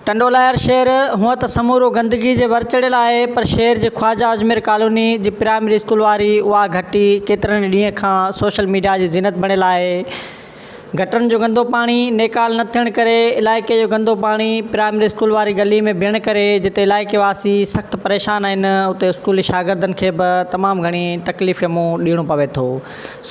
टंडोलायर शहर हुअं त समूरो गंदगी जे भर चढ़ियल आहे, पर शहर जे ख्वाजा अजमेर कॉलोनी जी प्राइमरी स्कूल वारी उहा घटी केतिरनि ॾींहं खां सोशल मीडिया जी ज़ीनत बणियल आहे। गटरनि जो गंदो पाणी नेकाल न थियण करे इलाइक़े जो गंदो पाणी प्राइमरी स्कूल वारी गली में बीहण करे जिते इलाइक़े वासी सख़्तु परेशान आहिनि, उते स्कूली शागिर्दनि खे बि तमामु घणी तकलीफ़ मुंहुं ॾियणो पवे थो।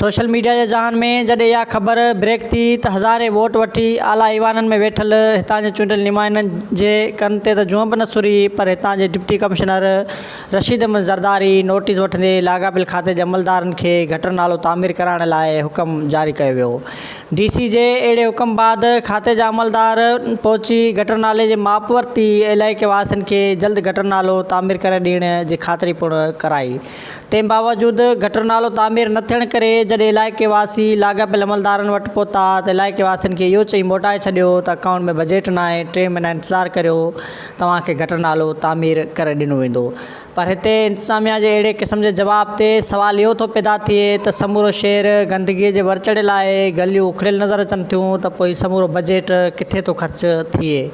सोशल मीडिया जे ज़हान में जॾहिं इहा ख़बर ब्रेक थी त हज़ारे वोट वठी आला ईवाननि में वेठल हितां जे चूंडियल नुमाइंदनि जे कन ते त जुंह बि न सुरी, पर हितां जे deputy commissioner Rashid Ahmed Zardari notice वठंदे लाॻापियल खाते जे अमलदारनि खे गटर नालो तामीर कराइण लाइ हुकम जारी कयो वियो। DC जे अहिड़े हुकम बाद खाते जा अमलदार पहुची गटर नाले जे माप वरिती, इलाइक़े वासियुनि खे जल्द गटर नालो तामीर करे ॾियण जी ख़ातिरी पिणु कराई। तंहिं बावजूदि गटर नालो तामीर न थियण करे जॾहिं इलाइक़े वासी लाॻापियल अमलदारनि वटि पहुता त इलाइक़े वासियुनि खे इहो चई मोटाए छॾियो त अकाउंट में बजट न आहे, 3 महीना इंतज़ारु करियो, तव्हांखे गटर नालो तामीर करे ॾिनो वेंदो। पर हिते इंतिज़ामिया जे अहिड़े क़िस्म जे जवाब ते सवाल इहो थो पैदा थिए त समूरो शहर गंदगीअ जे भर चढ़ियल आहे, गलियूं उखड़ियल नज़र अचनि थियूं, त पोइ समूरो बजट किथे थो ख़र्च थिए।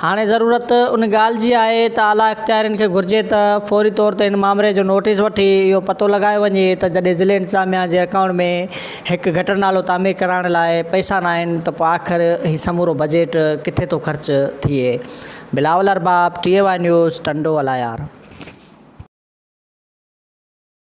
हाणे ज़रूरत उन ॻाल्हि जी आहे त आला इख़्तियारनि खे घुरिजे त फ़ौरी तौर ते इन मामले जो नोटिस वठी इहो पतो लॻायो वञे त जॾहिं ज़िले इंतिज़ामिया जे अकाउंट में हिकु गटर नालो तामीर कराइण लाइ पैसा न आहिनि त पोइ आख़िर हीउ समूरो बजट किथे थो ख़र्च थिए। Bilawal Arbab, TAY news, Tando Allahyar.